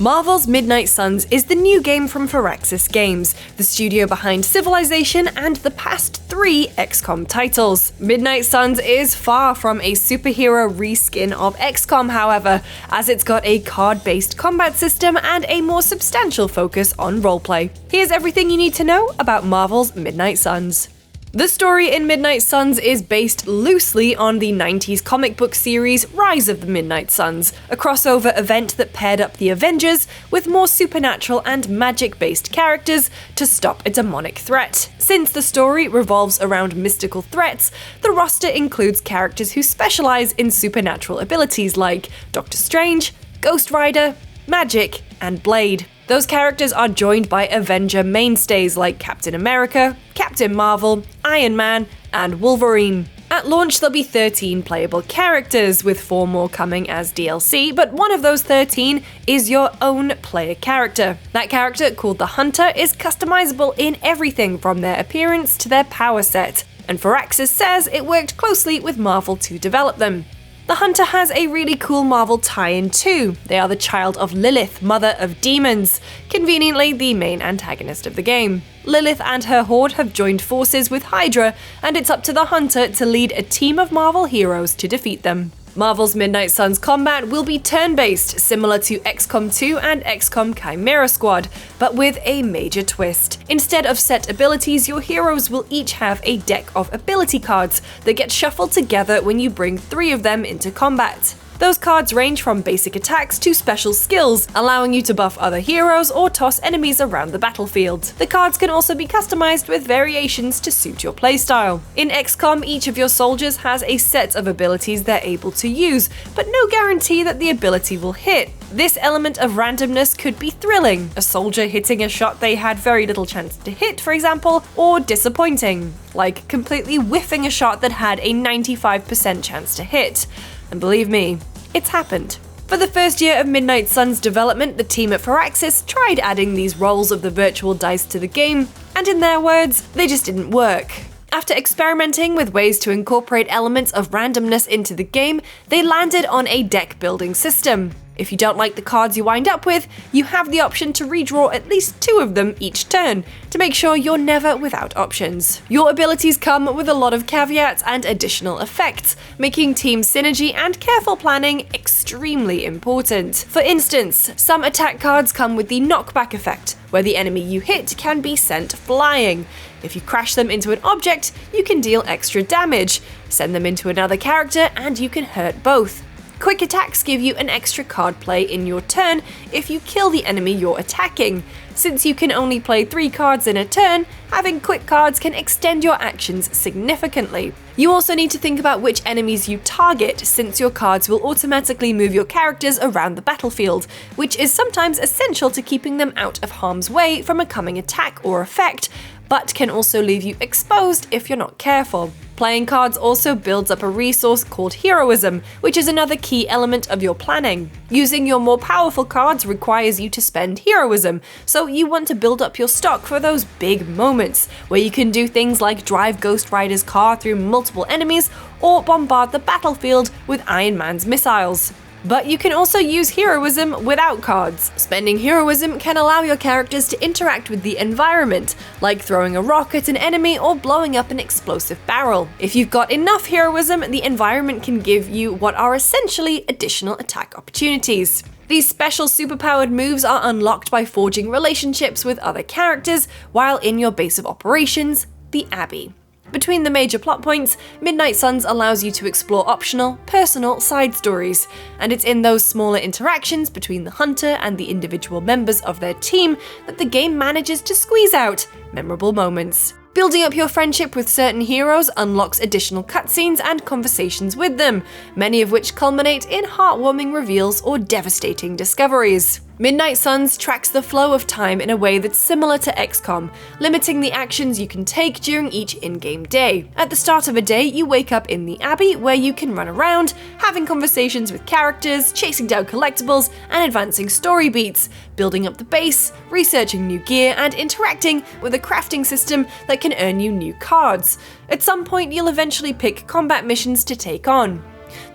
Marvel's Midnight Suns is the new game from Firaxis Games, the studio behind Civilization and the past 3 XCOM titles. Midnight Suns is far from a superhero reskin of XCOM, however, as it's got a card-based combat system and a more substantial focus on roleplay. Here's everything you need to know about Marvel's Midnight Suns. The story in Midnight Suns is based loosely on the 90s comic book series Rise of the Midnight Suns, a crossover event that paired up the Avengers with more supernatural and magic-based characters to stop a demonic threat. Since the story revolves around mystical threats, the roster includes characters who specialize in supernatural abilities like Doctor Strange, Ghost Rider, Magic, and Blade. Those characters are joined by Avenger mainstays like Captain America, Captain Marvel, Iron Man, and Wolverine. At launch, there'll be 13 playable characters, with 4 more coming as DLC, but one of those 13 is your own player character. That character, called the Hunter, is customizable in everything from their appearance to their power set, and Firaxis says it worked closely with Marvel to develop them. The Hunter has a really cool Marvel tie-in too. They are the child of Lilith, mother of demons, conveniently the main antagonist of the game. Lilith and her horde have joined forces with Hydra, and it's up to the Hunter to lead a team of Marvel heroes to defeat them. Marvel's Midnight Suns combat will be turn-based, similar to XCOM 2 and XCOM Chimera Squad, but with a major twist. Instead of set abilities, your heroes will each have a deck of ability cards that get shuffled together when you bring 3 of them into combat. Those cards range from basic attacks to special skills, allowing you to buff other heroes or toss enemies around the battlefield. The cards can also be customized with variations to suit your playstyle. In XCOM, each of your soldiers has a set of abilities they're able to use, but no guarantee that the ability will hit. This element of randomness could be thrilling, a soldier hitting a shot they had very little chance to hit, for example, or disappointing, like completely whiffing a shot that had a 95% chance to hit. And believe me, it's happened. For the first year of Midnight Suns development, the team at Firaxis tried adding these rolls of the virtual dice to the game, and in their words, they just didn't work. After experimenting with ways to incorporate elements of randomness into the game, they landed on a deck building system. If you don't like the cards you wind up with, you have the option to redraw at least 2 of them each turn, to make sure you're never without options. Your abilities come with a lot of caveats and additional effects, making team synergy and careful planning extremely important. For instance, some attack cards come with the knockback effect, where the enemy you hit can be sent flying. If you crash them into an object, you can deal extra damage, send them into another character, and you can hurt both. Quick attacks give you an extra card play in your turn if you kill the enemy you're attacking. Since you can only play 3 cards in a turn, having quick cards can extend your actions significantly. You also need to think about which enemies you target, since your cards will automatically move your characters around the battlefield, which is sometimes essential to keeping them out of harm's way from a coming attack or effect, but can also leave you exposed if you're not careful. Playing cards also builds up a resource called heroism, which is another key element of your planning. Using your more powerful cards requires you to spend heroism, so you want to build up your stock for those big moments, where you can do things like drive Ghost Rider's car through multiple enemies or bombard the battlefield with Iron Man's missiles. But you can also use heroism without cards. Spending heroism can allow your characters to interact with the environment, like throwing a rock at an enemy or blowing up an explosive barrel. If you've got enough heroism, the environment can give you what are essentially additional attack opportunities. These special superpowered moves are unlocked by forging relationships with other characters while in your base of operations, the Abbey. Between the major plot points, Midnight Suns allows you to explore optional, personal side stories, and it's in those smaller interactions between the Hunter and the individual members of their team that the game manages to squeeze out memorable moments. Building up your friendship with certain heroes unlocks additional cutscenes and conversations with them, many of which culminate in heartwarming reveals or devastating discoveries. Midnight Suns tracks the flow of time in a way that's similar to XCOM, limiting the actions you can take during each in-game day. At the start of a day, you wake up in the Abbey, where you can run around, having conversations with characters, chasing down collectibles, and advancing story beats, building up the base, researching new gear, and interacting with a crafting system that can earn you new cards. At some point, you'll eventually pick combat missions to take on.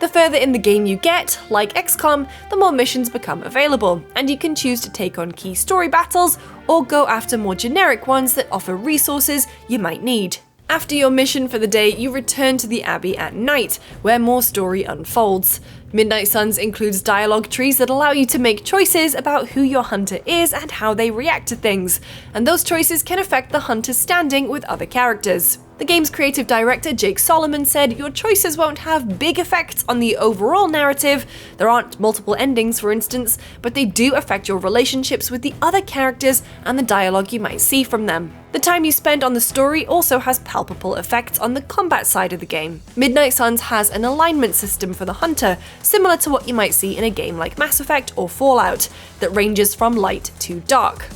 The further in the game you get, like XCOM, the more missions become available, and you can choose to take on key story battles or go after more generic ones that offer resources you might need. After your mission for the day, you return to the Abbey at night, where more story unfolds. Midnight Suns includes dialogue trees that allow you to make choices about who your hunter is and how they react to things, and those choices can affect the hunter's standing with other characters. The game's creative director, Jake Solomon, said, "Your choices won't have big effects on the overall narrative. There aren't multiple endings, for instance, but they do affect your relationships with the other characters and the dialogue you might see from them. The time you spend on the story also has palpable effects on the combat side of the game. Midnight Suns has an alignment system for the hunter, similar to what you might see in a game like Mass Effect or Fallout, that ranges from light to dark.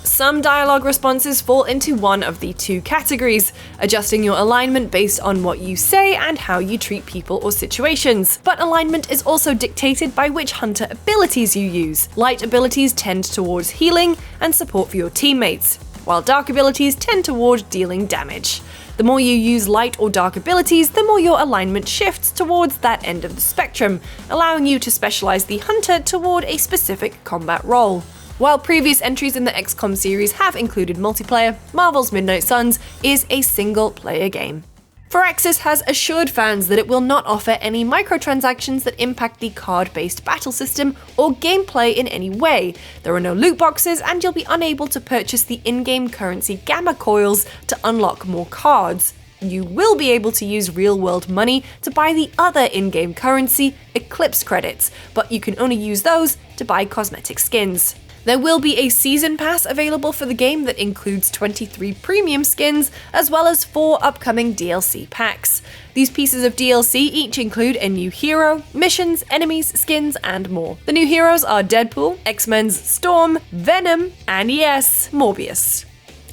Some dialogue responses fall into one of the two categories, adjusting your alignment based on what you say and how you treat people or situations. But alignment is also dictated by which hunter abilities you use. Light abilities tend towards healing and support for your teammates, while dark abilities tend toward dealing damage. The more you use light or dark abilities, the more your alignment shifts towards that end of the spectrum, allowing you to specialize the hunter toward a specific combat role. While previous entries in the XCOM series have included multiplayer, Marvel's Midnight Suns is a single-player game. Firaxis has assured fans that it will not offer any microtransactions that impact the card-based battle system or gameplay in any way. There are no loot boxes, and you'll be unable to purchase the in-game currency Gamma Coils to unlock more cards. You will be able to use real-world money to buy the other in-game currency, Eclipse credits, but you can only use those to buy cosmetic skins. There will be a season pass available for the game that includes 23 premium skins, as well as 4 upcoming DLC packs. These pieces of DLC each include a new hero, missions, enemies, skins, and more. The new heroes are Deadpool, X-Men's Storm, Venom, and yes, Morbius.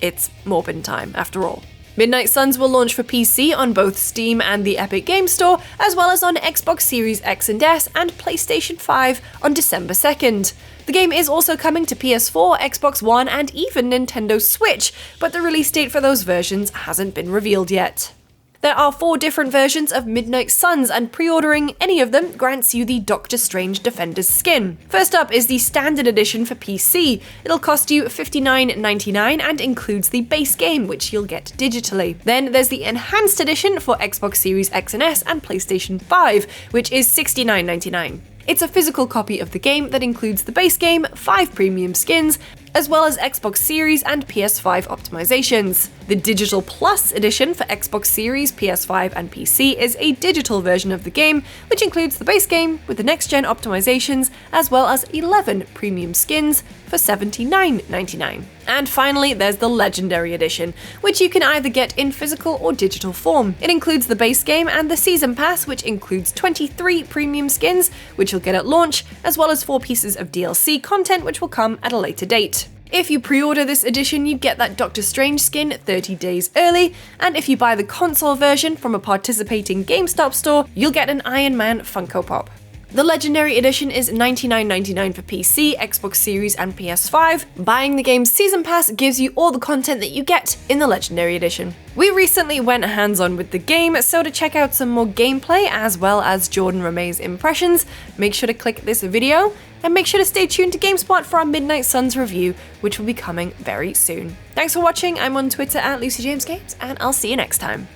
It's Morbin time, after all. Midnight Suns will launch for PC on both Steam and the Epic Games Store, as well as on Xbox Series X and S and PlayStation 5 on December 2nd. The game is also coming to PS4, Xbox One, and even Nintendo Switch, but the release date for those versions hasn't been revealed yet. There are 4 different versions of Midnight Suns, and pre-ordering any of them grants you the Doctor Strange Defender's skin. First up is the Standard Edition for PC. It'll cost you $59.99 and includes the base game, which you'll get digitally. Then there's the Enhanced Edition for Xbox Series X and S and PlayStation 5, which is $69.99. It's a physical copy of the game that includes the base game, 5 premium skins, as well as Xbox Series and PS5 optimizations. The Digital Plus edition for Xbox Series, PS5, and PC is a digital version of the game, which includes the base game with the next-gen optimizations, as well as 11 premium skins for $79.99. And finally, there's the Legendary Edition, which you can either get in physical or digital form. It includes the base game and the Season Pass, which includes 23 premium skins, which you'll get at launch, as well as 4 pieces of DLC content, which will come at a later date. If you pre-order this edition, you get that Doctor Strange skin 30 days early, and if you buy the console version from a participating GameStop store, you'll get an Iron Man Funko Pop. The Legendary Edition is $99.99 for PC, Xbox Series, and PS5. Buying the game's Season Pass gives you all the content that you get in the Legendary Edition. We recently went hands-on with the game, so to check out some more gameplay as well as Jordan Ramey's impressions, make sure to click this video, and make sure to stay tuned to GameSpot for our Midnight Suns review, which will be coming very soon. Thanks for watching. I'm on Twitter at LucyJamesGames, and I'll see you next time.